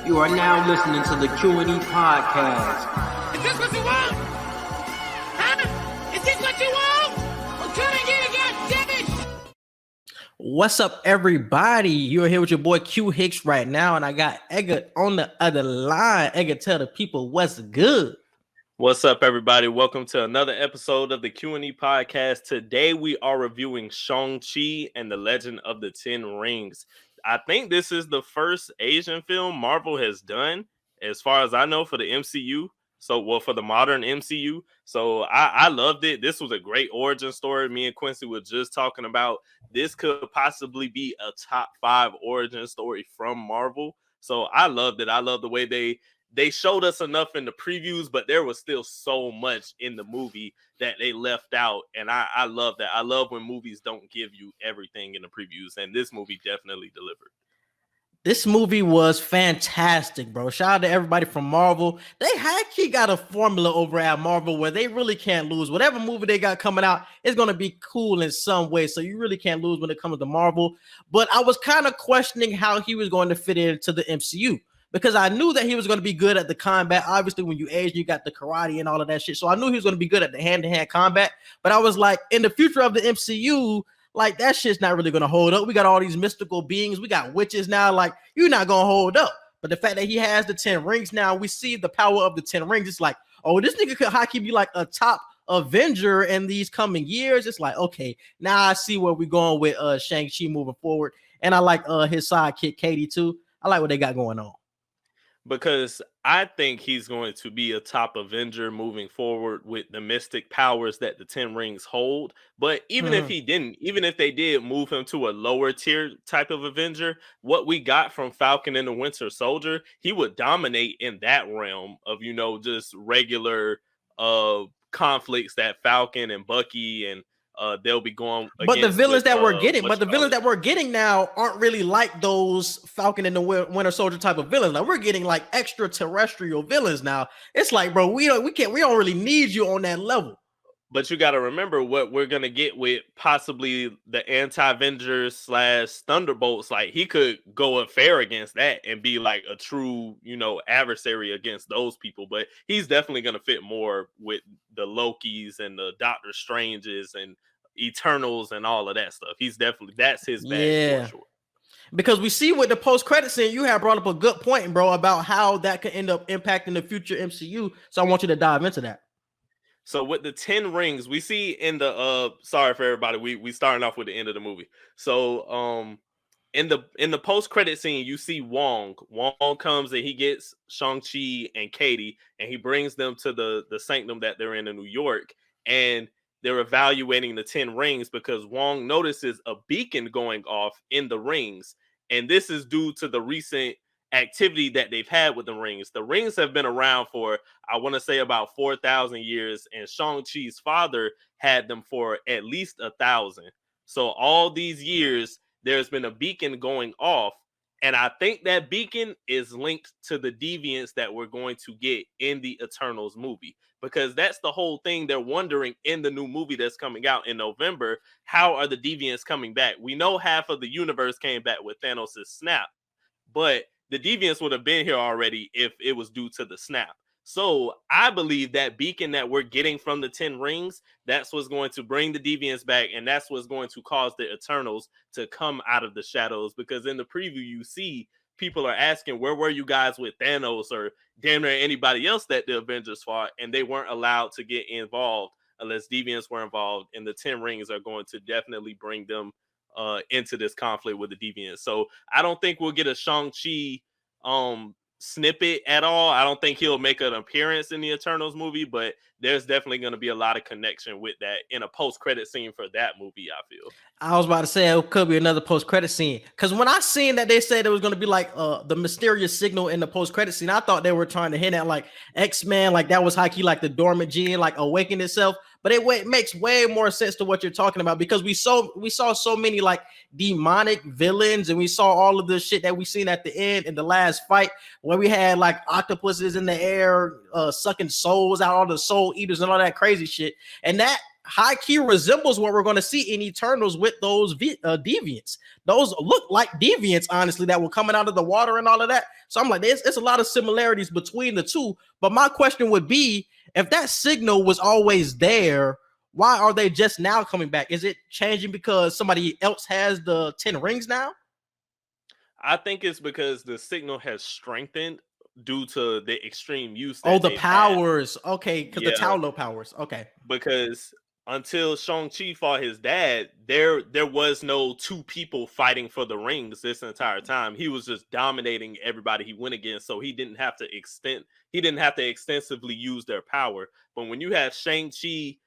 You are now listening to the Q&E Podcast. Is this what you want? Huh? Is this what you want? I'm trying to get it, goddammit! What's up, everybody? You're here with your boy Q Hicks right now, and I got Edgar on the other line. Edgar, tell the people what's good. What's up, everybody? Welcome to another episode of the Q&E Podcast. Today, we are reviewing Shang Chi and the Legend of the Ten Rings. I think this is the first Asian film Marvel has done, as far as I know, for the MCU. For the modern MCU. So I loved it. This was a great origin story. Me and Quincy were just talking about this could possibly be a top 5 origin story from Marvel. So I loved it. I love the way they showed us enough in the previews, but there was still so much in the movie that they left out. And I love that. I love when movies don't give you everything in the previews. And this movie definitely delivered. This movie was fantastic, bro. Shout out to everybody from Marvel. They got a formula over at Marvel where they really can't lose. Whatever movie they got coming out is going to be cool in some way. So you really can't lose when it comes to Marvel. But I was kind of questioning how he was going to fit into the MCU, because I knew that he was going to be good at the combat. Obviously, when you age, you got the karate and all of that shit. So I knew he was going to be good at the hand-to-hand combat. But I was like, in the future of the MCU, like, that shit's not really going to hold up. We got all these mystical beings. We got witches now. Like, you're not going to hold up. But the fact that he has the 10 rings now, we see the power of the 10 rings. It's like, oh, this nigga could hockey be like a top Avenger in these coming years. It's like, okay, now I see where we're going with Shang-Chi moving forward. And I like his sidekick, Katy, too. I like what they got going on. Because I think he's going to be a top Avenger moving forward with the mystic powers that the 10 rings hold. But even if he didn't, even if they did move him to a lower tier type of Avenger, what we got from Falcon and the Winter Soldier, he would dominate in that realm of, just regular conflicts that Falcon and Bucky and they'll be going against. But the villains that we're getting now aren't really like those Falcon and the Winter Soldier type of villains. Like, we're getting like extraterrestrial villains now. It's like, bro, we don't really need you on that level. But you got to remember what we're gonna get with possibly the anti-Avengers / Thunderbolts. Like, he could go affair against that and be like a true, adversary against those people. But he's definitely gonna fit more with the Lokis and the Doctor Stranges and Eternals and all of that stuff. That's his bag for sure. Because we see with the post-credit scene, you have brought up a good point, bro, about how that could end up impacting the future MCU. So I want you to dive into that. So with the 10 rings, we see in the sorry for everybody, we starting off with the end of the movie. So in the post-credit scene, you see Wong. Wong comes and he gets Shang-Chi and Katy, and he brings them to the sanctum that they're in New York, and they're evaluating the 10 rings because Wong notices a beacon going off in the rings, and this is due to the recent activity that they've had with the rings. The rings have been around for, I want to say, about 4,000 years, and Shang-Chi's father had them for at least 1,000. So all these years, there's been a beacon going off, and I think that beacon is linked to the deviants that we're going to get in the Eternals movie, because that's the whole thing they're wondering in the new movie that's coming out in November. How are the deviants coming back? We know half of the universe came back with Thanos' snap, but the deviants would have been here already if it was due to the snap. So I believe that beacon that we're getting from the 10 rings, that's what's going to bring the deviants back, and that's what's going to cause the Eternals to come out of the shadows. Because in the preview, you see people are asking, where were you guys with Thanos or damn near anybody else that the Avengers fought, and they weren't allowed to get involved unless deviants were involved, and the 10 rings are going to definitely bring them into this conflict with the deviants. So I don't think we'll get a Shang-Chi snippet at all. I don't think he'll make an appearance in the Eternals movie, but there's definitely going to be a lot of connection with that in a post-credit scene for that movie, I feel. I was about to say it could be another post-credit scene, because when I seen that they said it was going to be like the mysterious signal in the post-credit scene, I thought they were trying to hint at like X-Men, like that was high-key like the dormant gene like awakened itself. But it makes way more sense to what you're talking about, because we saw so many like demonic villains, and we saw all of the shit that we seen at the end in the last fight, where we had like octopuses in the air sucking souls out, all the soul eaters and all that crazy shit. And that high key resembles what we're going to see in Eternals with those deviants. Those look like deviants, honestly, that were coming out of the water and all of that. So I'm like, there's a lot of similarities between the two. But my question would be, if that signal was always there, why are they just now coming back? Is it changing because somebody else has the 10 rings now? I think it's because the signal has strengthened due to the extreme use. Oh, the powers. Had. Okay, because the Talo powers. Okay. Because until Shang Chi fought his dad, there was no two people fighting for the rings this entire time. He was just dominating everybody he went against, so he didn't have to extensively use their power. But when you have Shang-Chi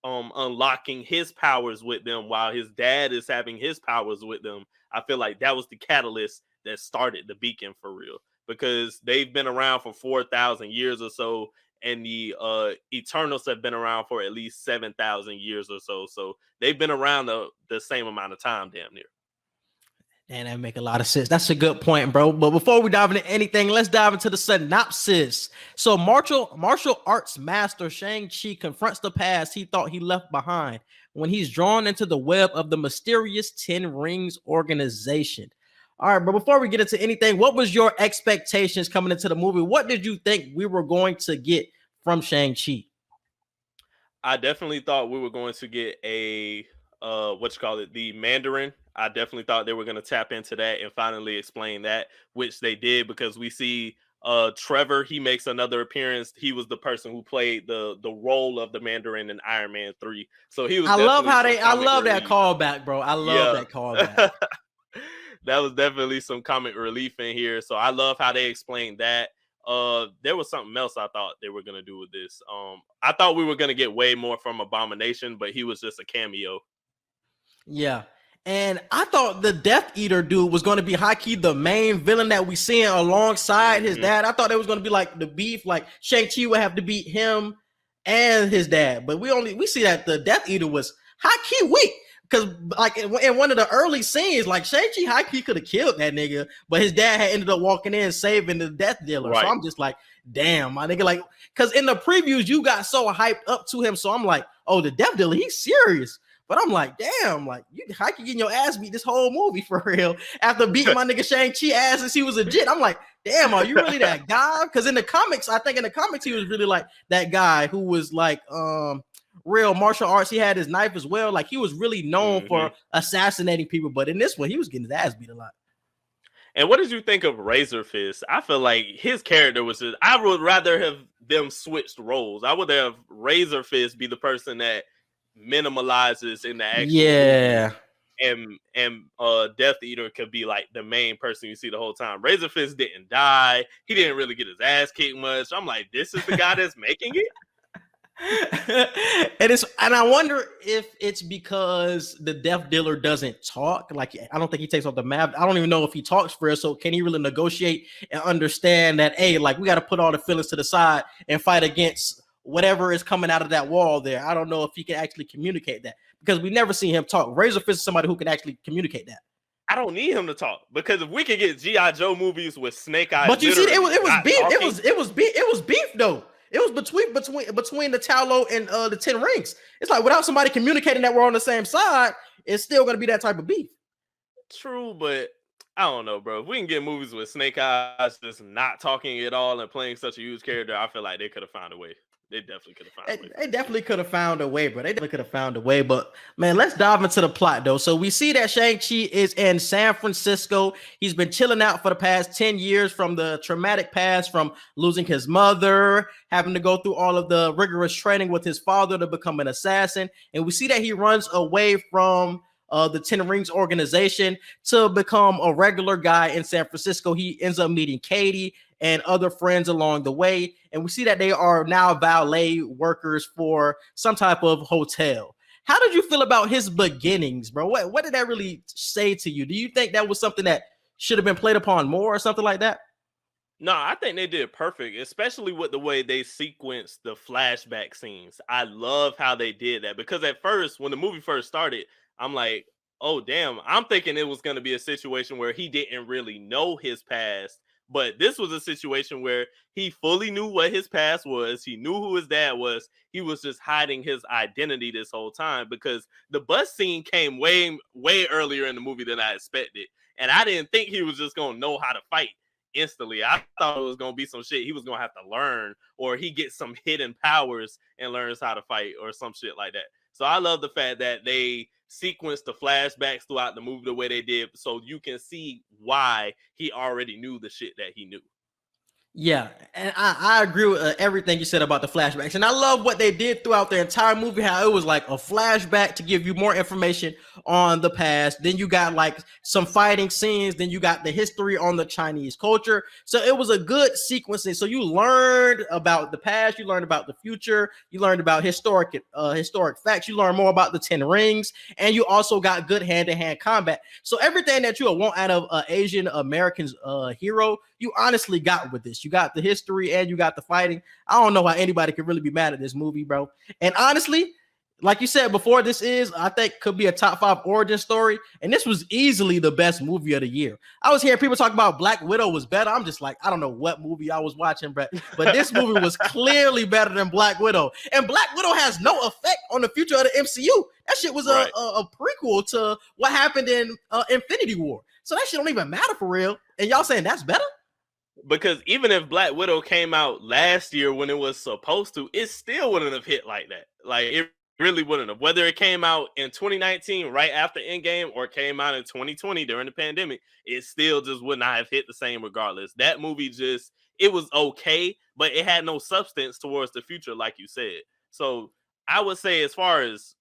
unlocking his powers with them while his dad is having his powers with them, I feel like that was the catalyst that started the beacon for real, because they've been around for 4,000 years or so, and the Eternals have been around for at least 7,000 years or so. So they've been around the same amount of time, damn near. And that make a lot of sense. That's a good point, bro. But before we dive into anything, let's dive into the synopsis. So martial arts master Shang Chi confronts the past he thought he left behind when he's drawn into the web of the mysterious 10 Rings organization. All right, but before we get into anything, what was your expectations coming into the movie? What did you think we were going to get from Shang-Chi? I definitely thought we were going to get the Mandarin. I definitely thought they were going to tap into that and finally explain that, which they did, because we see Trevor, he makes another appearance. He was the person who played the role of the Mandarin in Iron Man 3. So he was I love that callback, bro. I love that callback. That was definitely some comic relief in here. So I love how they explained that. There was something else I thought they were going to do with this. I thought we were going to get way more from Abomination, but he was just a cameo. Yeah. And I thought the Death Eater dude was going to be high-key the main villain that we seeing alongside his dad. I thought it was going to be like the beef, like Shang-Chi would have to beat him and his dad. But we see that the Death Eater was high-key weak. Because like in one of the early scenes, like Shang-Chi high-key could have killed that nigga, but his dad had ended up walking in saving the Death Dealer. Right. So I'm just like, damn, my nigga. Like, because in the previews, you got so hyped up to him. So I'm like, oh, the Death Dealer, he's serious. But I'm like, damn, like you high-key getting your ass beat this whole movie for real. After beating my nigga Shang-Chi ass since he was a jit. I'm like, damn, are you really that guy? Because in the comics, I think he was really like that guy who was like real martial arts. He had his knife as well. Like he was really known for assassinating people. But in this one, he was getting his ass beat a lot. And what did you think of Razorfist? I feel like his character was just, I would rather have them switched roles. I would have Razorfist be the person that minimalizes in the action. And Death Eater could be like the main person you see the whole time. Razorfist didn't die. He didn't really get his ass kicked much. I'm like, this is the guy that's making it. And I wonder if it's because the Death Dealer doesn't talk. Like, I don't think he takes off the map. I don't even know if he talks for us. So can he really negotiate and understand that, hey, like we got to put all the feelings to the side and fight against whatever is coming out of that wall there? I don't know if he can actually communicate that, because we never see him talk. Razorfist is somebody who can actually communicate that. I don't need him to talk, because if we could get G.I. Joe movies with Snake Eyes, but you see, it was beef. It was beef though. It was between the Talo and the 10 Rings. It's like without somebody communicating that we're on the same side, it's still going to be that type of beef. True, but I don't know, bro. If we can get movies with Snake Eyes just not talking at all and playing such a huge character, I feel like they could have found a way. They definitely could have found a way. They definitely could have found a way, bro. They definitely could have found a way. But man, let's dive into the plot though. So we see that Shang-Chi is in San Francisco. He's been chilling out for the past 10 years from the traumatic past, from losing his mother, having to go through all of the rigorous training with his father to become an assassin. And we see that he runs away from the 10 Rings organization to become a regular guy in San Francisco. He ends up meeting Katy and other friends along the way. And we see that they are now valet workers for some type of hotel. How did you feel about his beginnings, bro? What did that really say to you? Do you think that was something that should have been played upon more or something like that? No, I think they did perfect, especially with the way they sequenced the flashback scenes. I love how they did that, because at first, when the movie first started, I'm like, oh, damn, I'm thinking it was going to be a situation where he didn't really know his past, But this was a situation where he fully knew what his past was. He knew who his dad was. He was just hiding his identity this whole time because the bus scene came way earlier in the movie than I expected. And I didn't think he was just going to know how to fight instantly. I thought it was going to be some shit he was going to have to learn, or he gets some hidden powers and learns how to fight or some shit like that. So I love the fact that they sequenced the flashbacks throughout the movie the way they did, so you can see why he already knew the shit that he knew. Yeah, and I agree with everything you said about the flashbacks. And I love what they did throughout the entire movie, how it was like a flashback to give you more information on the past. Then you got like some fighting scenes. Then you got the history on the Chinese culture. So it was a good sequencing. So you learned about the past. You learned about the future. You learned about historic facts. You learned more about the 10 rings. And you also got good hand-to-hand combat. So everything that you want out of Asian American's hero, you honestly got with this. You got the history and you got the fighting. I don't know how anybody could really be mad at this movie, bro. And honestly, like you said before, I think could be a top 5 origin story. And this was easily the best movie of the year. I was hearing people talk about Black Widow was better. I'm just like, I don't know what movie I was watching, but this movie was clearly better than Black Widow. And Black Widow has no effect on the future of the MCU. That shit was a prequel to what happened in Infinity War. So that shit don't even matter for real. And y'all saying that's better? Because even if Black Widow came out last year when it was supposed to, it still wouldn't have hit like that. Like, it really wouldn't have. Whether it came out in 2019 right after Endgame or came out in 2020 during the pandemic, it still just would not have hit the same regardless. That movie it was okay, but it had no substance towards the future, like you said. So I would say as far as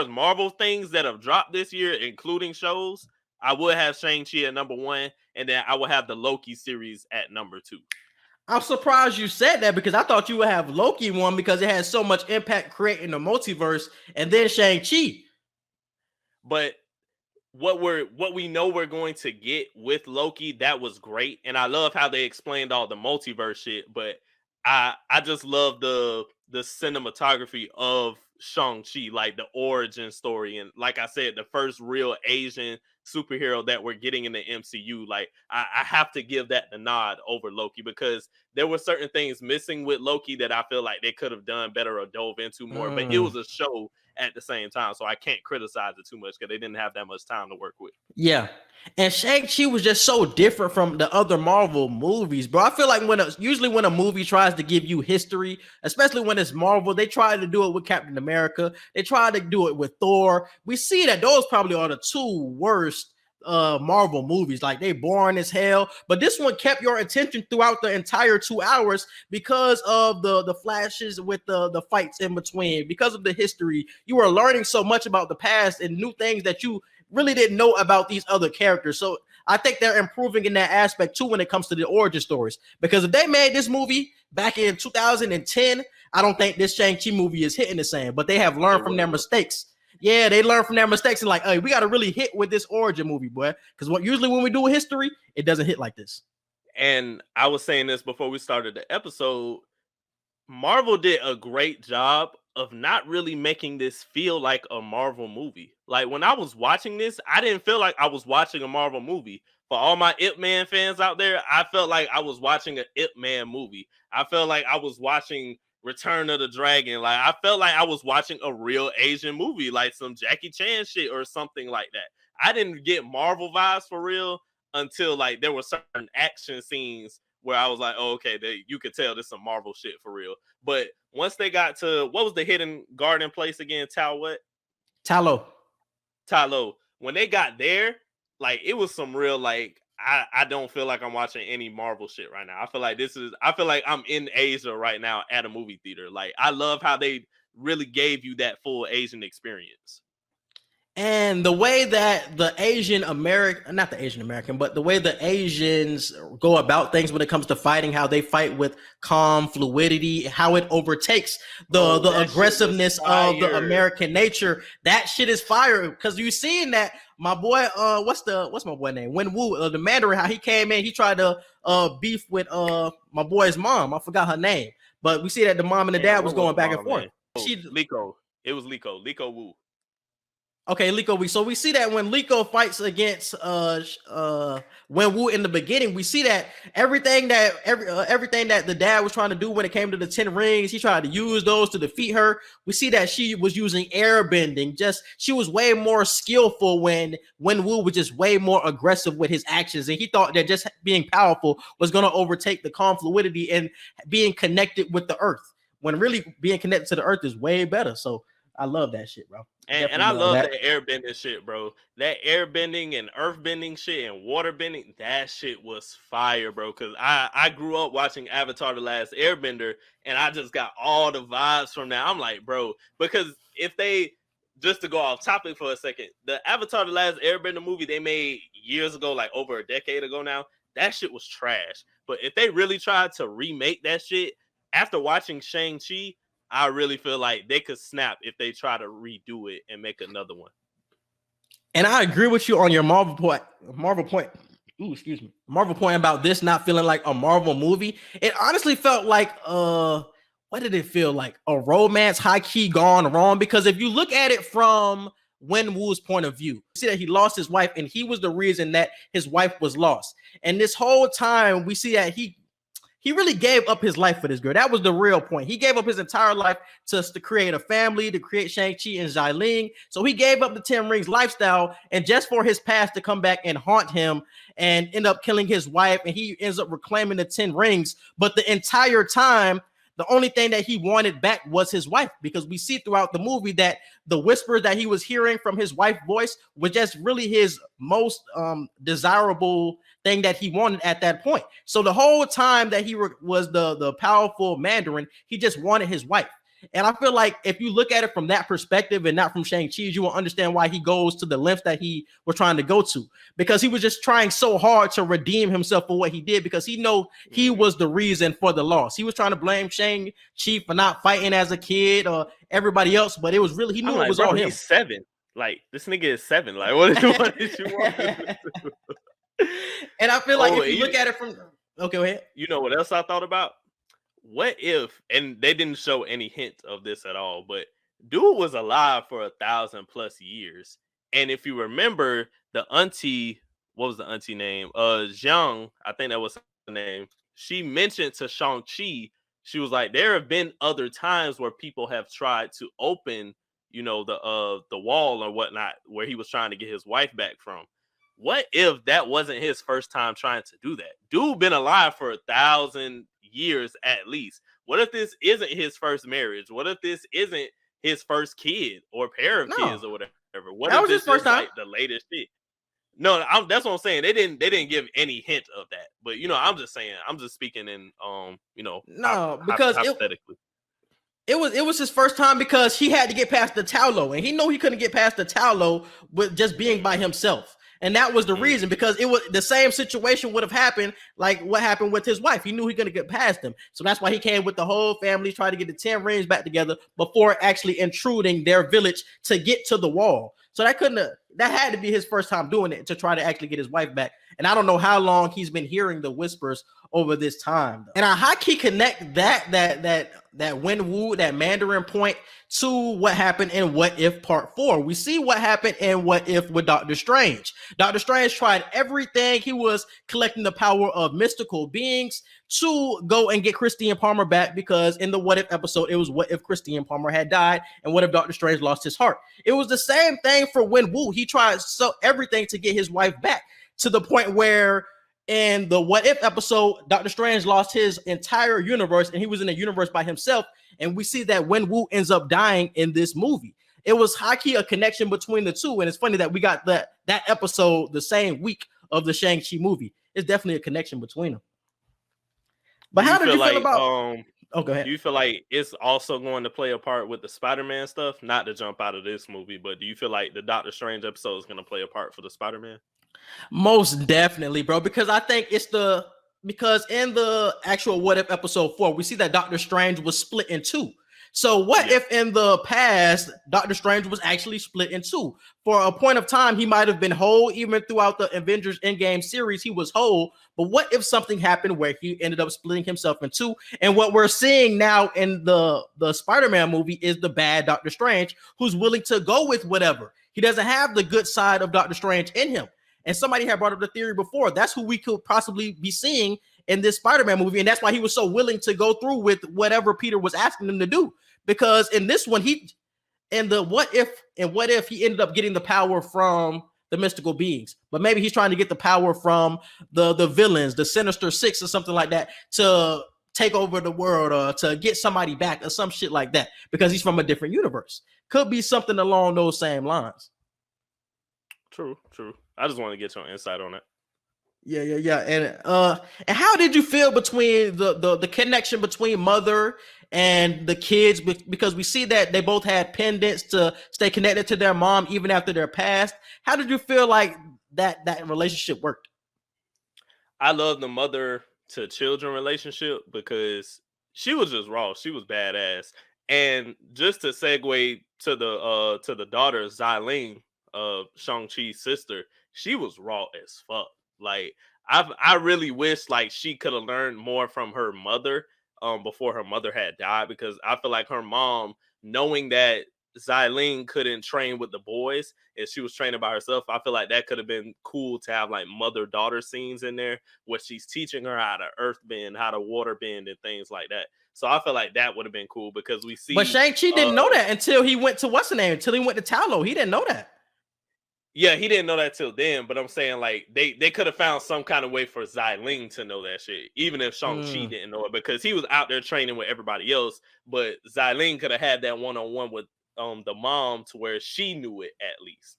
Marvel things that have dropped this year, including shows, I would have Shang-Chi at number 1, and then I would have the Loki series at number 2. I'm surprised you said that because I thought you would have Loki 1 because it has so much impact creating the multiverse, and then Shang-Chi. But what we know we're going to get with Loki, that was great. And I love how they explained all the multiverse shit, but I just love the cinematography of Shang-Chi, like the origin story. And like I said, the first real Asian superhero that we're getting in the MCU. Like I have to give that the nod over Loki because there were certain things missing with Loki that I feel like they could have done better or dove into more, but it was a show at the same time. So I can't criticize it too much because they didn't have that much time to work with. Yeah. And Shang-Chi was just so different from the other Marvel movies, bro. I feel like usually when a movie tries to give you history, especially when it's Marvel, they try to do it with Captain America. They try to do it with Thor. We see that those probably are the 2 worst Marvel movies. Like they boring as hell, but this one kept your attention throughout the entire 2 hours because of the flashes with the fights in between, because of the history. You were learning so much about the past and new things that you really didn't know about these other characters. So I think they're improving in that aspect too when it comes to the origin stories, because if they made this movie back in 2010, I don't think this Shang-Chi movie is hitting the same, but they have learned from their mistakes. Yeah, they learn from their mistakes and like, hey, we got to really hit with this origin movie, boy. Because usually when we do a history, it doesn't hit like this. And I was saying this before we started the episode. Marvel did a great job of not really making this feel like a Marvel movie. Like when I was watching this, I didn't feel like I was watching a Marvel movie. For all my Ip Man fans out there, I felt like I was watching an Ip Man movie. I felt like I was watching Return of the Dragon. Like I felt like I was watching a real Asian movie, like some Jackie Chan shit or something like that. I didn't get Marvel vibes for real until like there were certain action scenes where I was like, oh, okay, you could tell this is some Marvel shit for real. But once they got to, what was the hidden garden place again? Talo. When they got there, like it was some real, like, I don't feel like I'm watching any Marvel shit right now. I feel like I'm in Asia right now at a movie theater. Like, I love how they really gave you that full Asian experience. And the way that the way the Asians go about things when it comes to fighting, how they fight with calm fluidity, how it overtakes the aggressiveness of the American nature. That shit is fire. Because you seen that my boy, what's my boy name? Wenwu, the Mandarin, how he came in, he tried to beef with my boy's mom. I forgot her name, but we see that the mom and the dad was going back and forth. Liko. It was Liko Wu. Okay, Liko. We see that when Liko fights against Wenwu in the beginning, we see that everything that the dad was trying to do when it came to the 10 rings, he tried to use those to defeat her. We see that she was using air bending. Just she was way more skillful when Wenwu was just way more aggressive with his actions, and he thought that just being powerful was going to overtake the calm fluidity and being connected with the earth. When really being connected to the earth is way better. So I love that shit, bro. And I love that airbending shit, bro. That airbending and earthbending shit and waterbending, that shit was fire, bro. Because I grew up watching Avatar: The Last Airbender, and I just got all the vibes from that. I'm like, bro, because if they, just to go off topic for a second, the Avatar: The Last Airbender movie they made years ago, like over a decade ago now, that shit was trash. But if they really tried to remake that shit, after watching Shang Chi, I really feel like they could snap if they try to redo it and make another one. And I agree with you on your Marvel point. Marvel point about this not feeling like a Marvel movie. It honestly felt like what did it feel like? A romance high key gone wrong. Because if you look at it from Wenwu's point of view, you see that he lost his wife, and he was the reason that his wife was lost. And this whole time we see that he really gave up his life for this girl. That was the real point. He gave up his entire life to create a family, to create Shang-Chi and Xialing. So he gave up the 10 rings lifestyle, and just for his past to come back and haunt him and end up killing his wife, and he ends up reclaiming the 10 rings. But the entire time, the only thing that he wanted back was his wife, because we see throughout the movie that the whispers that he was hearing from his wife's voice was just really his most desirable thing that he wanted at that point. So the whole time that he was the powerful Mandarin, he just wanted his wife. And I feel like if you look at it from that perspective and not from Shang-Chi's, you will understand why he goes to the lengths that he was trying to go to, because he was just trying so hard to redeem himself for what he did, because he know he was the reason for the loss. He was trying to blame Shang-Chi for not fighting as a kid or everybody else, but it was really, he knew it was on him. He's 7. Like, this nigga is 7. Like, what did you want? And I feel like if you look at it from, okay, go ahead. You know what else I thought about? What if, and they didn't show any hint of this at all, but dude was alive for 1,000+ years. And if you remember the auntie, what was the auntie name? Zhang, I think that was her name. She mentioned to Shang-Chi, she was like, there have been other times where people have tried to open, you know, the wall or whatnot, where he was trying to get his wife back from. What if that wasn't his first time trying to do that? Dude been alive for 1,000 years at least. What if this isn't his first marriage? What if this isn't his first kid or pair of kids or whatever? What that if was this his first is time? like the latest shit? No, that's what I'm saying. They didn't give any hint of that. But you know, I'm just saying. I'm just speaking in you know, because hypothetically. It was his first time, because he had to get past the Talo, and he knew he couldn't get past the Talo with just being by himself. And that was the reason, because it was the same situation would have happened like what happened with his wife. He knew he couldn't get past them. So that's why he came with the whole family, tried to get the 10 rings back together before actually intruding their village to get to the wall. So that had to be his first time doing it, to try to actually get his wife back. And I don't know how long he's been hearing the whispers over this time. And I high key connect that Wenwu, that Mandarin point, to what happened in What If Part 4. We see what happened in What If with Doctor Strange. Doctor Strange tried everything. He was collecting the power of mystical beings to go and get Christine Palmer back, because in the What If episode, it was what if Christine Palmer had died, and what if Doctor Strange lost his heart. It was the same thing for Wenwu. He tried everything to get his wife back, to the point where in the What If episode, Doctor Strange lost his entire universe, and he was in a universe by himself. And we see that Wenwu ends up dying in this movie. It was high-key a connection between the two. And it's funny that we got that episode the same week of the Shang-Chi movie. It's definitely a connection between them. But how did you feel about... go ahead. Do you feel like it's also going to play a part with the Spider-Man stuff? Not to jump out of this movie, but do you feel like the Doctor Strange episode is going to play a part for the Spider-Man? Most definitely, bro, because I think because in the actual What If episode 4, we see that Doctor Strange was split in two. So what if in the past Doctor Strange was actually split in two? For a point of time, he might have been whole. Even throughout the Avengers Endgame series, he was whole. But what if something happened where he ended up splitting himself in two? And what we're seeing now in the Spider-Man movie is the bad Doctor Strange, who's willing to go with whatever. He doesn't have the good side of Doctor Strange in him. And somebody had brought up the theory before. That's who we could possibly be seeing in this Spider-Man movie. And that's why he was so willing to go through with whatever Peter was asking him to do. Because in this one, what if he ended up getting the power from the mystical beings, but maybe he's trying to get the power from the villains, the Sinister Six or something like that, to take over the world or to get somebody back or some shit like that, because he's from a different universe. Could be something along those same lines. True. I just want to get your insight on it. Yeah. And how did you feel between the connection between Mother and the kids? Because we see that they both had pendants to stay connected to their mom even after their past. How did you feel like that relationship worked? I love the mother to children relationship because she was just raw. She was badass. And just to segue to the daughter, Xialing, Shang Chi's sister, she was raw as fuck. Like I really wish like she could have learned more from her mother before her mother had died, because I feel like her mom, knowing that Xialing couldn't train with the boys and she was training by herself, I feel like that could have been cool to have like mother-daughter scenes in there where she's teaching her how to earth bend, how to water bend, and things like that. So I feel like that would have been cool, because we see. But Shang-Chi didn't know that until he went to what's the name? Until he went to Talo. He didn't know that. Yeah, he didn't know that till then, but I'm saying like they could have found some kind of way for Xialing to know that shit, even if Shang-Chi didn't know it, because he was out there training with everybody else. But Xialing could have had that one-on-one with the mom to where she knew it at least.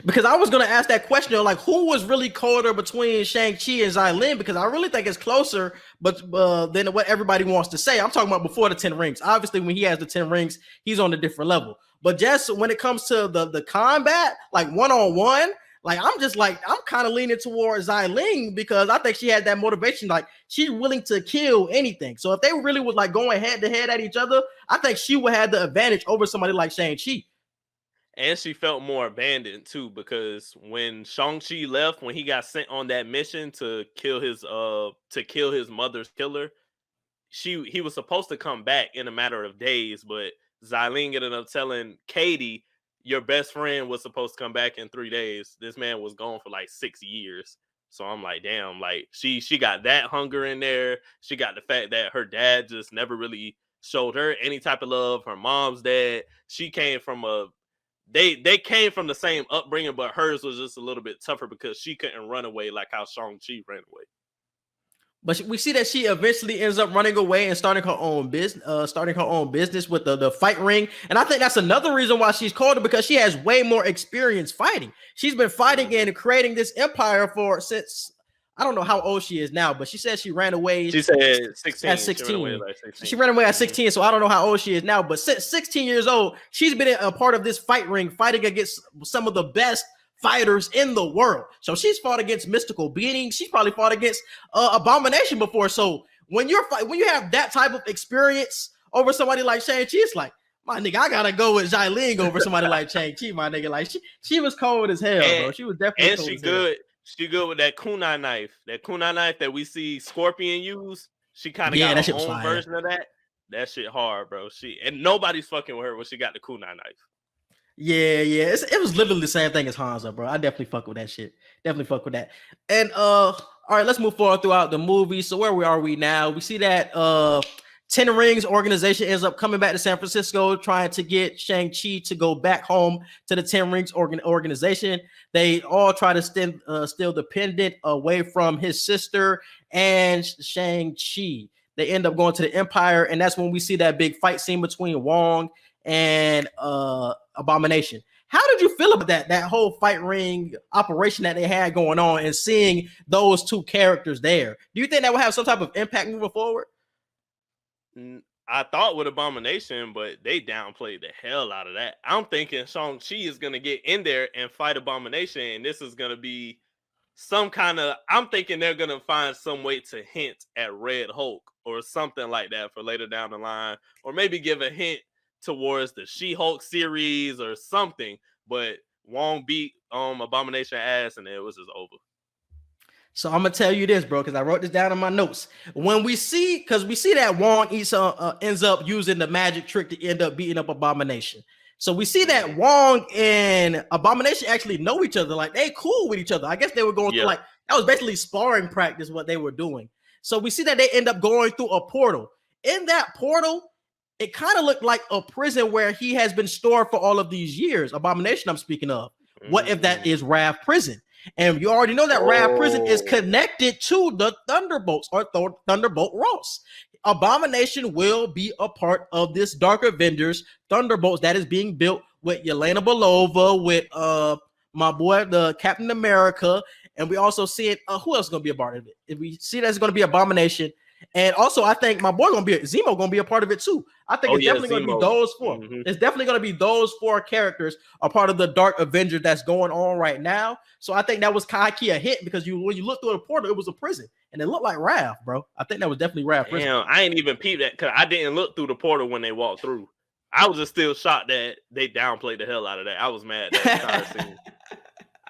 Because I was gonna ask that question, like who was really colder between Shang-Chi and Xialing? Because I really think it's closer, but than what everybody wants to say. I'm talking about before the 10 rings. Obviously, when he has the 10 rings, he's on a different level. But just when it comes to the combat, like one-on-one, like I'm kind of leaning towards Xialing, because I think she had that motivation. Like she's willing to kill anything. So if they really was like going head to head at each other, I think she would have the advantage over somebody like Shang-Chi. And she felt more abandoned too, because when Shang-Chi left, when he got sent on that mission to kill his mother's killer, he was supposed to come back in a matter of days, but Xialing ended up telling Katy, your best friend was supposed to come back in 3 days. This man was gone for like 6 years. So I'm like, damn, like she got that hunger in there. She got the fact that her dad just never really showed her any type of love. Her mom's dad, she came from they came from the same upbringing, but hers was just a little bit tougher because she couldn't run away like how Shang-Chi ran away. But we see that she eventually ends up running away and starting her own business with the fight ring. And I think that's another reason why she's called her, because she has way more experience fighting. She's been fighting and creating this empire since I don't know how old she is now, but she said she ran away. She said 16. At 16. She ran away at 16, so I don't know how old she is now. But since 16 years old, she's been a part of this fight ring, fighting against some of the best fighters in the world. So she's fought against mystical beings. She's probably fought against Abomination before. So when you have that type of experience over somebody like Shang-Chi, it's like, my nigga, I gotta go with Xialing over somebody like Shang-Chi, my nigga. Like she was cold as hell, bro. She was definitely cold as hell. She good with that kunai knife. That kunai knife that we see Scorpion use. She kind of got her own version of that. That shit hard, bro. And nobody's fucking with her when she got the kunai knife. Yeah. It was literally the same thing as Hanzo, bro. I definitely fuck with that shit. Definitely fuck with that. And all right, let's move forward throughout the movie. So where are we now? We see that 10 Rings organization ends up coming back to San Francisco, trying to get Shang-Chi to go back home to the 10 Rings organization. They all try to steal the pendant away from his sister and Shang-Chi. They end up going to the Empire, and that's when we see that big fight scene between Wong and Abomination. How did you feel about that whole fight ring operation that they had going on, and seeing those two characters there? Do you think that will have some type of impact moving forward? I thought with Abomination, but they downplayed the hell out of that. I'm thinking Shang-Chi is going to get in there and fight Abomination, and this is going to be some kind of... I'm thinking they're going to find some way to hint at Red Hulk or something like that for later down the line, or maybe give a hint towards the She-Hulk series or something. But Wong beat Abomination ass, and it was just over. So I'm gonna tell you this, bro, because I wrote this down in my notes. When we see that Wong ends up using the magic trick to end up beating up Abomination. So we see that Wong and Abomination actually know each other, like they cool with each other. I guess they were going through like that was basically sparring practice what they were doing. So we see that they end up going through a portal. In that portal, it kind of looked like a prison where he has been stored for all of these years. Abomination, I'm speaking of. What if that is Rav Prison? And you already know that Rav Prison is connected to the Thunderbolts or Thunderbolt Ross. Abomination will be a part of this Dark Avengers Thunderbolts that is being built with Yelena Belova, with my boy, the Captain America, and we also see it. Who else is going to be a part of it? If we see that it's going to be Abomination, and also I think my boy Zemo going to be a part of it too. I think it's definitely going to be those four. It's definitely going to be those four characters a part of the Dark Avenger that's going on right now. So I think that was kind of a hit because when you look through the portal, it was a prison and it looked like Raph, bro. I think that was definitely Raph. Damn, I ain't even peeped that because I didn't look through the portal when they walked through. I was just still shocked that they downplayed the hell out of that. I was mad that entire scene.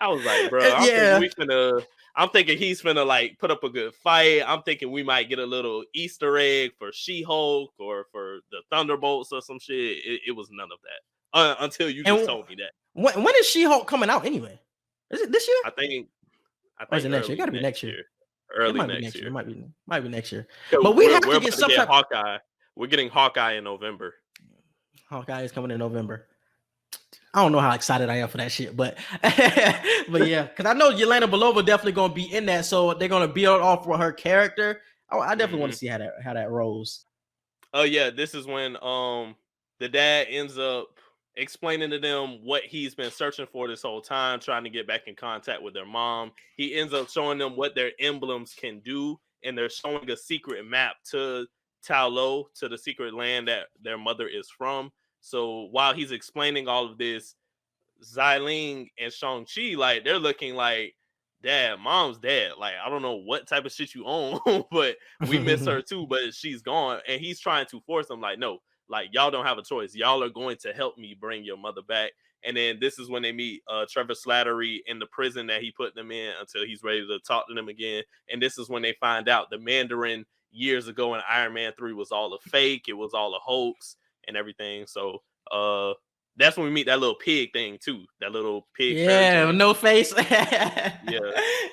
I was like, bro, I'm thinking he's finna like put up a good fight. I'm thinking we might get a little Easter egg for She-Hulk or for the Thunderbolts or some shit. It was none of that until you just told me that. When is She-Hulk coming out anyway? Is it this year? I think or is it next year? It gotta be next year. Early next year. It might be next year. But we have to get some type. Hawkeye. We're getting Hawkeye in November. Hawkeye is coming in November. I don't know how excited I am for that shit, but yeah, because I know Yelena Belova definitely gonna be in that, so they're gonna build off for her character. I definitely want to see how that rolls. Oh yeah, this is when the dad ends up explaining to them what he's been searching for this whole time, trying to get back in contact with their mom. He ends up showing them what their emblems can do, and they're showing a secret map to Talo, to the secret land that their mother is from. So while he's explaining all of this, Xialing and Shang Chi, like they're looking like, Dad, mom's dead. Like, I don't know what type of shit you own, but we miss her too, but she's gone. And he's trying to force them, like, no, like y'all don't have a choice. Y'all are going to help me bring your mother back. And then this is when they meet Trevor Slattery in the prison that he put them in until he's ready to talk to them again. And this is when they find out the Mandarin years ago in Iron Man 3 was all a fake. It was all a hoax and everything. So that's when we meet that little pig thing too. That little pig. Yeah, no face. Yeah,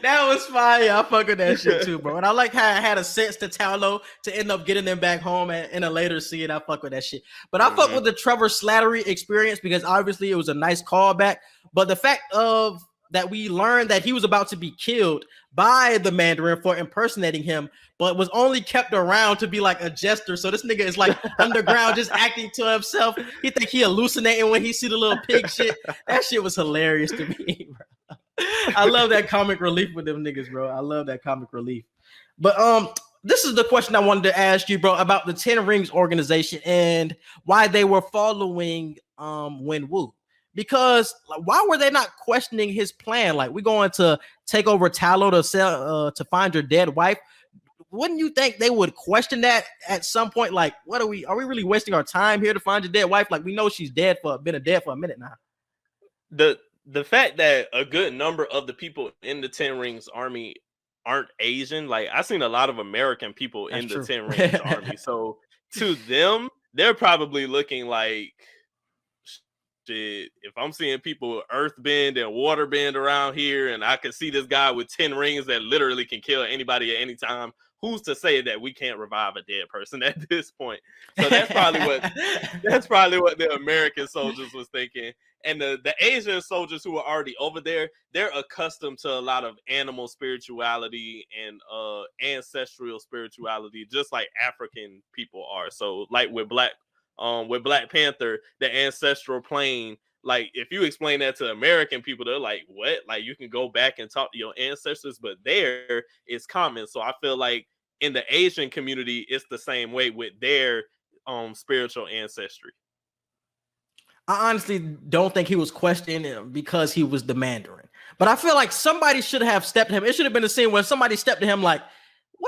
that was fire. I fuck with that shit too, bro. And I like how it had a sense to Talo to end up getting them back home in a later scene. I fuck with that shit. But I fuck with the Trevor Slattery experience because obviously it was a nice callback. But the fact of that we learned that he was about to be killed by the Mandarin for impersonating him, but was only kept around to be like a jester. So this nigga is like underground, just acting to himself. He think he hallucinating when he see the little pig shit. That shit was hilarious to me, bro. I love that comic relief with them niggas, bro. I love that comic relief. But this is the question I wanted to ask you, bro, about the 10 Rings organization and why they were following Wenwu. Because why were they not questioning his plan? Like, we're going to take over Talo to find your dead wife. Wouldn't you think they would question that at some point? Like, are we really wasting our time here to find your dead wife? Like, we know she's dead been dead for a minute now. The fact that a good number of the people in the 10 Rings army aren't Asian, like I've seen a lot of American people in the 10 Rings army. So to them, they're probably looking like, shit, if I'm seeing people earthbend and waterbend around here and I can see this guy with 10 rings that literally can kill anybody at any time, who's to say that we can't revive a dead person at this point? So that's probably what the American soldiers was thinking. And the Asian soldiers who are already over there, they're accustomed to a lot of animal spirituality and ancestral spirituality, just like African people are. So like with Black Panther, the ancestral plane, like if you explain that to American people, they're like, what? Like you can go back and talk to your ancestors, but there it's common. So I feel like in the Asian community, it's the same way with their spiritual ancestry. I honestly don't think he was questioning him because he was the Mandarin. But I feel like somebody should have stepped to him. It should have been a scene where somebody stepped to him like,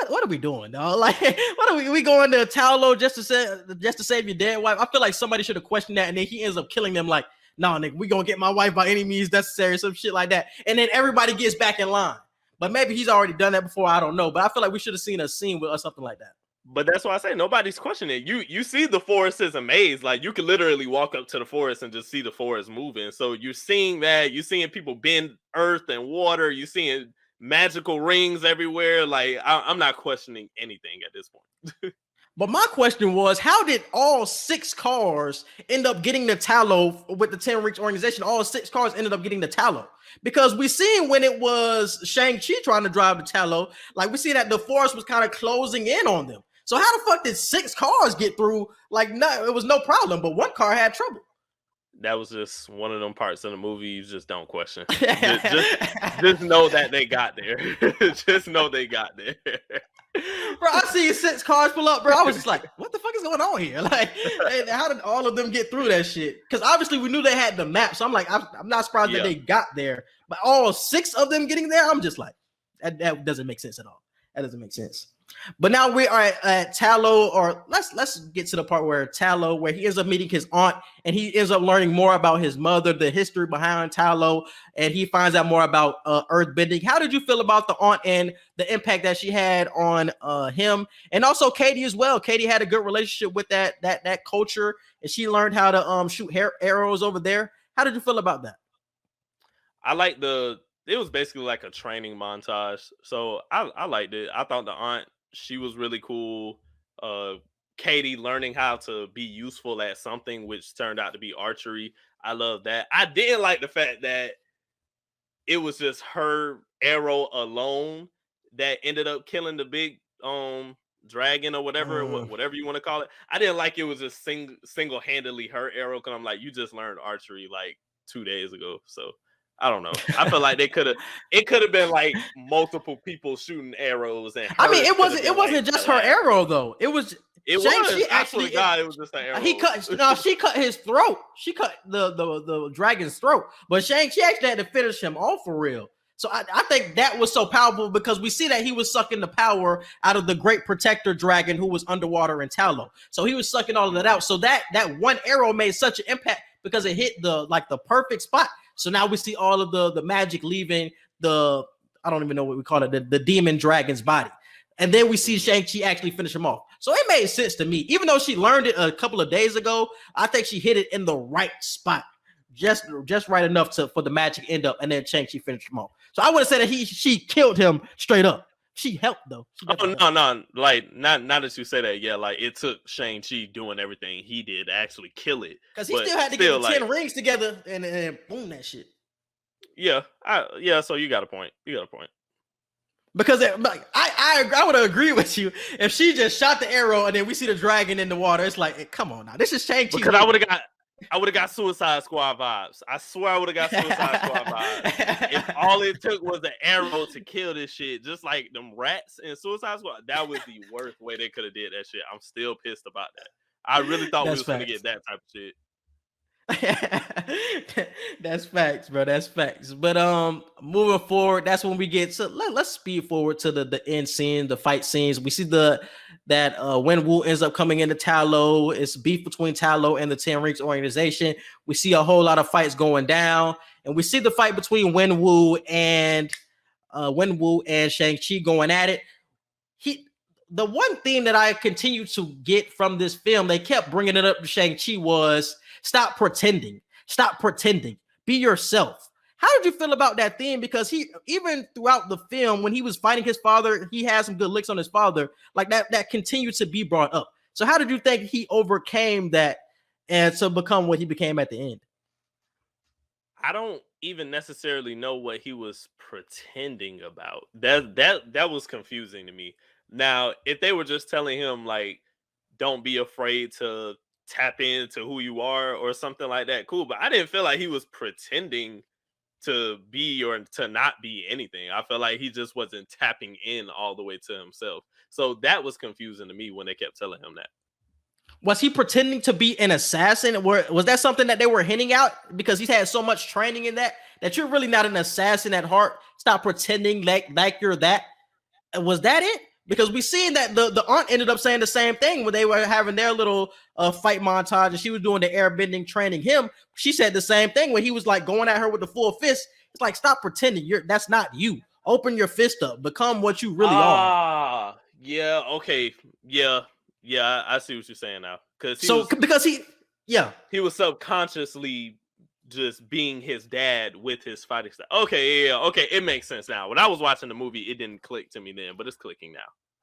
what are we doing, dog? Like, what are we going to Talo just to save your dead wife? I feel like somebody should have questioned that, and then he ends up killing them. Like, nah, nigga, we gonna get my wife by any means necessary, some shit like that, and then everybody gets back in line. But maybe he's already done that before. I don't know, but I feel like we should have seen a scene with or something like that. But that's why I say nobody's questioning it. You see the forest is a maze. Like you could literally walk up to the forest and just see the forest moving. So you're seeing that. You're seeing people bend earth and water. You're seeing magical rings everywhere. Like I'm not questioning anything at this point. But my question was, how did all 6 cars end up getting the Talo with the 10 Rings organization? All 6 cars ended up getting the Talo. Because we seen when it was Shang Chi trying to drive the Talo, like we see that the forest was kind of closing in on them. So how the fuck did 6 cars get through? Like, no, it was no problem, but one car had trouble. That was just one of them parts of the movie you just don't question. just know that they got there. Just know they got there. Bro, I see 6 cars pull up, bro. I was just like, what the fuck is going on here? Like, how did all of them get through that shit? Because obviously we knew they had the map, so I'm like, I'm not surprised that they got there. But all 6 of them getting there, I'm just like, that doesn't make sense at all. That doesn't make sense. But now we are at Talo, or let's get to the part where Talo, where he ends up meeting his aunt, and he ends up learning more about his mother, the history behind Talo, and he finds out more about earthbending. How did you feel about the aunt and the impact that she had on him, and also Katy as well? Katy had a good relationship with that culture, and she learned how to shoot arrows over there. How did you feel about that? I like it was basically like a training montage, so I liked it. I thought the aunt, she was really cool. Katy learning how to be useful at something, which turned out to be archery. I love that. I didn't like the fact that it was just her arrow alone that ended up killing the big dragon or whatever you want to call it. I didn't like it was just single-handedly her arrow, because I'm like, you just learned archery like 2 days ago. So I don't know. I feel like it could have been like multiple people shooting arrows, and I mean, it wasn't just her arrow though. It was Shang-Chi actually. God, it was just an arrow. She cut his throat. She cut the dragon's throat, but Shang-Chi actually had to finish him off for real. So I think that was so powerful, because we see that he was sucking the power out of the great protector dragon who was underwater in Talo. So he was sucking all of that out. So that one arrow made such an impact because it hit the perfect spot. So now we see all of the magic leaving I don't even know what we call it, the demon dragon's body. And then we see Shang-Chi actually finish him off. So it made sense to me. Even though she learned it a couple of days ago, I think she hit it in the right spot. Just right enough for the magic end up, and then Shang-Chi finished him off. So I would say that she killed him straight up. She helped though. No. Like not that you say that. Yeah, like it took Shang-Chi doing everything he did to actually kill it. Because he still had to get the 10 rings together and boom that shit. Yeah. So you got a point. Because I would agree with you if she just shot the arrow and then we see the dragon in the water. It's like, hey, come on now, this is Shang-Chi. Because I would have got Suicide Squad vibes. I swear I would have got Suicide Squad vibes. If all it took was an arrow to kill this shit, just like them rats in Suicide Squad, that was the worst way they could have did that shit. I'm still pissed about that. I really thought we was going to get that type of shit. That's facts, bro. That's facts. But moving forward, that's when we get to let's speed forward to the end scene, the fight scenes. We see that Wenwu ends up coming into Talo. It's beef between Talo and the 10 Rings organization. We see a whole lot of fights going down, and we see the fight between Wenwu and Shang-Chi going at it. The one theme that I continue to get from this film, they kept bringing it up to Shang-Chi, was stop pretending. Be yourself. How did you feel about that theme? Because he, even throughout the film, when he was fighting his father, he had some good licks on his father. Like that continued to be brought up. So how did you think he overcame that and to become what he became at the end? I don't even necessarily know what he was pretending about. That was confusing to me. Now, if they were just telling him, like, don't be afraid to tap into who you are or something like that, cool. But I didn't feel like he was pretending to be or to not be anything. I felt like he just wasn't tapping in all the way to himself. So that was confusing to me when they kept telling him that. Was he pretending to be an assassin? Was that something that they were hinting out? Because he's had so much training in that you're really not an assassin at heart. Stop pretending like you're that. Was that it? Because we seen that the aunt ended up saying the same thing when they were having their little fight montage and she was doing the airbending training him. She said the same thing when he was like going at her with the full fist. It's like, stop pretending that's not you. Open your fist up. Become what you really are. Yeah. Okay. Yeah. I see what you're saying now. Because he was subconsciously just being his dad with his fighting style. Okay, okay, it makes sense now. When I was watching the movie, it didn't click to me then, but it's clicking now.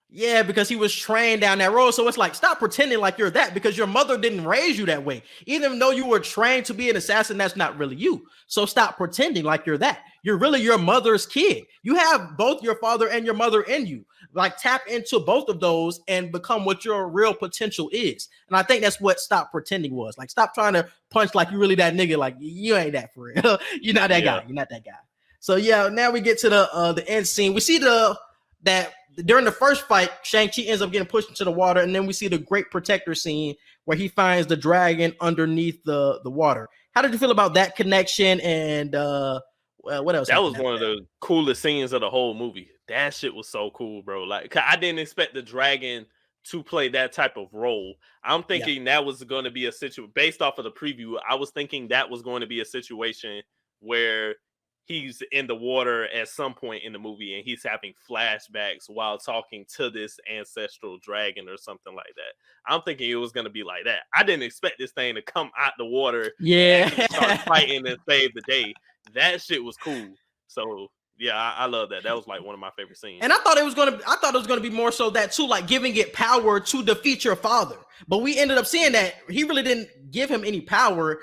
Yeah, because he was trained down that road. So it's like, stop pretending like you're that, because your mother didn't raise you that way. Even though you were trained to be an assassin, that's not really you. So stop pretending like you're that. You're really your mother's kid. You have both your father and your mother in you. Like, tap into both of those and become what your real potential is. And I think that's what stop pretending was. Like, stop trying to punch like you really that nigga. Like, you ain't that for real. You're not that guy. You're not that guy. So yeah, now we get to the end scene. We see that during the first fight, Shang-Chi ends up getting pushed into the water, and then we see the Great Protector scene where he finds the dragon underneath the water. How did you feel about that connection? And what else? That was one of the coolest scenes of the whole movie. That shit was so cool, bro. Like, I didn't expect the dragon to play that type of role. I'm thinking that was going to be a situation based off of the preview. I was thinking that was going to be a situation where he's in the water at some point in the movie and he's having flashbacks while talking to this ancestral dragon or something like that. I'm thinking it was going to be like that. I didn't expect this thing to come out the water and start fighting and save the day. That shit was cool. So yeah, I love that. That was like one of my favorite scenes. And I thought it was gonna be more so that too, like giving it power to defeat your father. But we ended up seeing that he really didn't give him any power.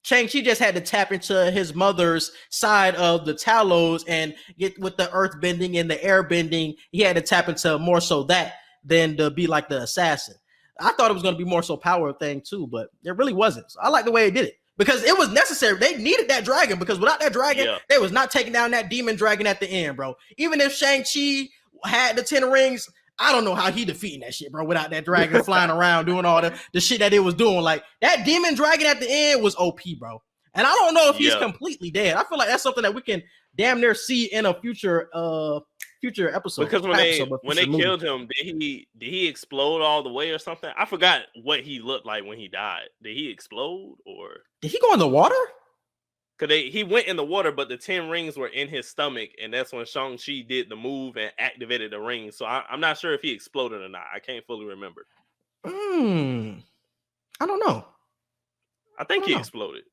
Shang-Chi just had to tap into his mother's side of the Talos and get with the earth bending and the air bending. He had to tap into more so that than to be like the assassin. I thought it was going to be more so power thing too, but it really wasn't. So I like the way it did it because it was necessary. They needed that dragon because without that dragon, they was not taking down that demon dragon at the end, bro. Even if Shang-Chi had the 10 rings, I don't know how he defeating that shit, bro, without that dragon flying around doing all the shit that it was doing. Like, that demon dragon at the end was OP, bro. And I don't know if he's completely dead. I feel like that's something that we can damn near see in a future episode. Because when they killed him, did he explode all the way or something? I forgot what he looked like when he died. Did he explode or did he go in the water? Because he went in the water, but the 10 rings were in his stomach, and that's when Shang-Chi did the move and activated the rings. So I'm not sure if he exploded or not. I can't fully remember. I don't know. I think he exploded.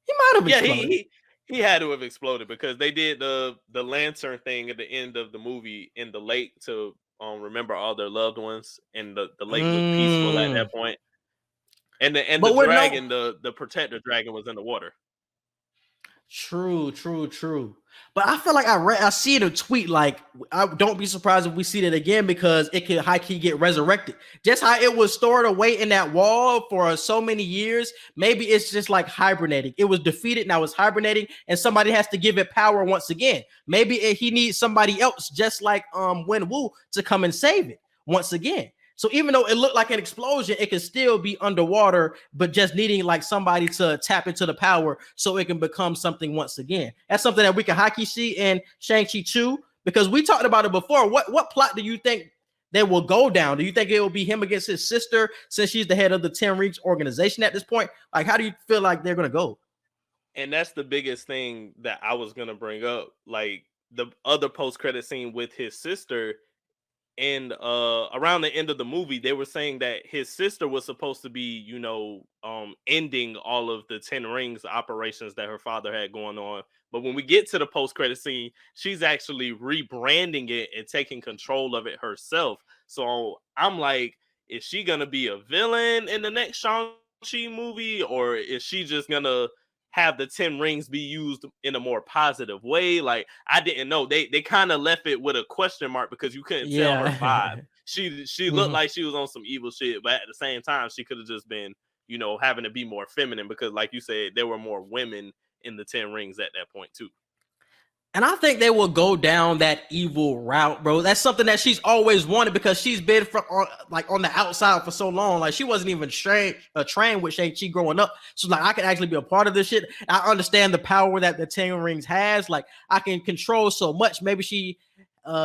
He might have exploded. Yeah, he had to have exploded because they did the lantern thing at the end of the movie in the lake to remember all their loved ones, and the lake was peaceful at that point. And the dragon, the protector dragon, was in the water. True. But I feel like I see in a tweet, like, I don't be surprised if we see that again because it could high key get resurrected. Just how it was stored away in that wall for so many years. Maybe it's just like hibernating. It was defeated, now it's hibernating, and somebody has to give it power once again. Maybe he needs somebody else, just like Wen-Wu, to come and save it once again. So even though it looked like an explosion, it could still be underwater, but just needing like somebody to tap into the power so it can become something once again. That's something that we can high key see in Shang-Chi 2, because we talked about it before. What plot do you think they will go down? Do you think it will be him against his sister since she's the head of the 10 Rings organization at this point? Like, how do you feel like they're going to go? And that's the biggest thing that I was going to bring up. Like, the other post-credit scene with his sister. And around the end of the movie, they were saying that his sister was supposed to be, ending all of the 10 Rings operations that her father had going on. But when we get to the post-credit scene, she's actually rebranding it and taking control of it herself. So I'm like, is she going to be a villain in the next Shang-Chi movie? Or is she just going to have the 10 rings be used in a more positive way? Like, I didn't know. They kind of left it with a question mark because you couldn't tell her vibe. She looked like she was on some evil shit, but at the same time, she could have just been, having to be more feminine because, like you said, there were more women in the 10 rings at that point too. And I think they will go down that evil route, bro. That's something that she's always wanted because she's been on the outside for so long. Like, she wasn't even trained with Shang-Chi growing up. So like, I can actually be a part of this shit. I understand the power that the 10 Rings has. Like, I can control so much. Maybe she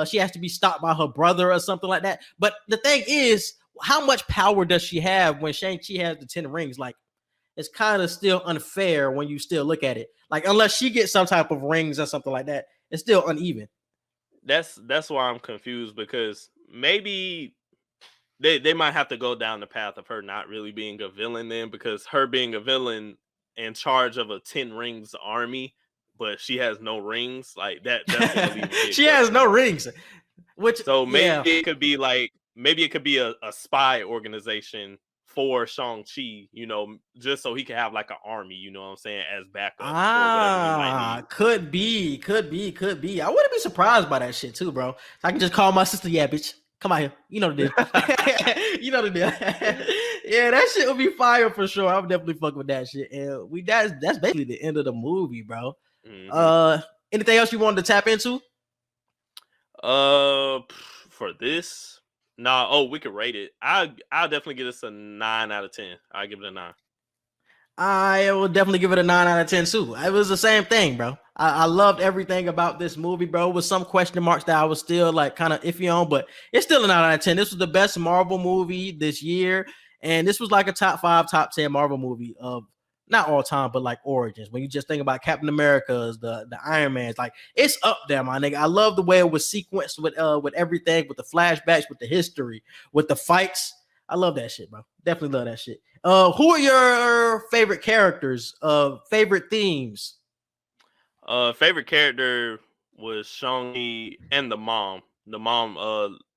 she has to be stopped by her brother or something like that. But the thing is, how much power does she have when Shang-Chi has the 10 rings? Like, it's kind of still unfair when you still look at it. Like, unless she gets some type of rings or something like that, it's still uneven. That's why I'm confused, because maybe they might have to go down the path of her not really being a villain then, because her being a villain in charge of a 10 rings army, but she has no rings, like that's gonna leave she has no rings. Which, so maybe it could be like, maybe it could be a spy organization for Shang-Chi, you know, just so he can have like an army, you know what I'm saying, as backup for whatever he might need. Could be. I wouldn't be surprised by that shit too, bro. I can just call my sister, yeah, bitch. Come out here. You know the deal. You know the deal. Yeah, that shit would be fire for sure. I would definitely fuck with that shit. And that's basically the end of the movie, bro. Mm-hmm. Anything else you wanted to tap into? For this. We could rate it. I'll definitely give this a 9 out of 10. I'll give it a 9. I will definitely give it a 9 out of 10 too. It was the same thing, bro. I loved everything about this movie, bro. With some question marks that I was still like kind of iffy on, but it's still a 9 out of 10. This was the best Marvel movie this year, and this was like a top 5, top 10 Marvel movie of not all time, but like origins. When you just think about Captain America's, the Iron Man's, like it's up there, my nigga. I love the way it was sequenced with everything, with the flashbacks, with the history, with the fights. I love that shit, bro. Definitely love that shit. Who are your favorite characters? Favorite themes? Favorite character was Shang-Chi and the mom. The mom,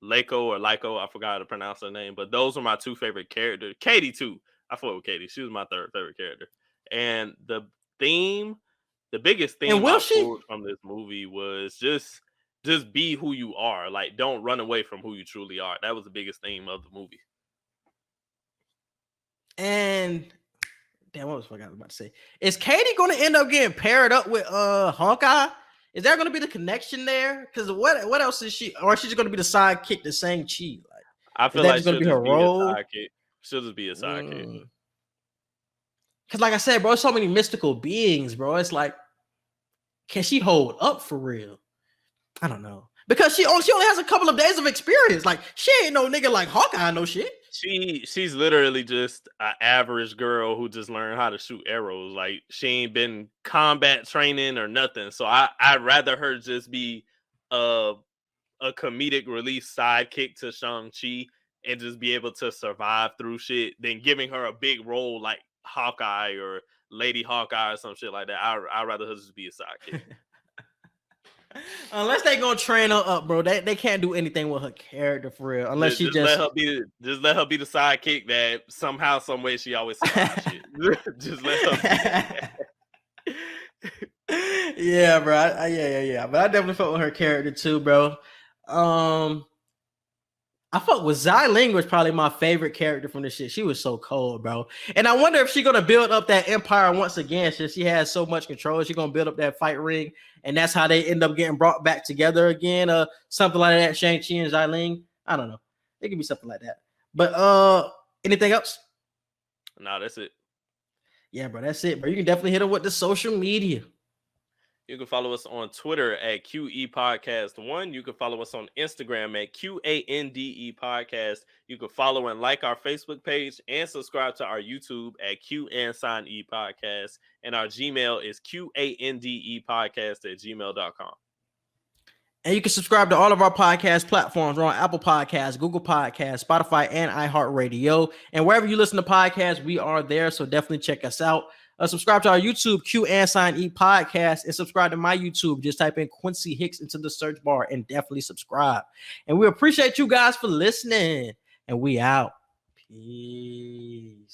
Leiko, I forgot how to pronounce her name, but those are my 2 favorite characters. Katy too. I fought with Katy. She was my 3rd favorite character. And the biggest theme I pulled from this movie was just be who you are. Like, don't run away from who you truly are. That was the biggest theme of the movie. And damn, what was I was about to say? Is Katy going to end up getting paired up with Hawkeye? Is there going to be the connection there? Because what else is she? Or is she just going to be the sidekick to Shang-Chi? Like, I feel like she's going to be her role. She'll just be a sidekick. Because like I said, bro, so many mystical beings, bro. It's like, can she hold up for real? I don't know. Because she only has a couple of days of experience. Like, she ain't no nigga like Hawkeye, no shit. She's literally just an average girl who just learned how to shoot arrows. Like, she ain't been combat training or nothing. So I'd rather her just be a comedic relief sidekick to Shang-Chi and just be able to survive through shit than giving her a big role like Hawkeye or Lady Hawkeye or some shit like that. I'd rather her just be a sidekick. Unless they gonna train her up, bro. They can't do anything with her character for real. Unless she just let her be the sidekick that somehow, some way she always survives shit. Just let her be. Yeah, bro. Yeah. But I definitely felt with her character too, bro. I felt with Xialing was probably my favorite character from this shit. She was so cold, bro. And I wonder if she's gonna build up that empire once again, since she has so much control. She's gonna build up that fight ring, and that's how they end up getting brought back together again. Something like that. Shang-Chi and Xialing. I don't know. It could be something like that. But anything else? No, that's it. Yeah, bro, that's it, bro. You can definitely hit her with the social media. You can follow us on Twitter at Q&E Podcast 1. You can follow us on Instagram at QANDE Podcast. You can follow and like our Facebook page and subscribe to our YouTube at Q&E Podcast. And our Gmail is QANDEpodcast@gmail.com. And you can subscribe to all of our podcast platforms. We're on Apple Podcasts, Google Podcasts, Spotify, and iHeartRadio. And wherever you listen to podcasts, we are there. So definitely check us out. Subscribe to our YouTube, Q&E Podcast, and subscribe to my YouTube. Just type in Quincy Hicks into the search bar and definitely subscribe. And we appreciate you guys for listening. And we out. Peace.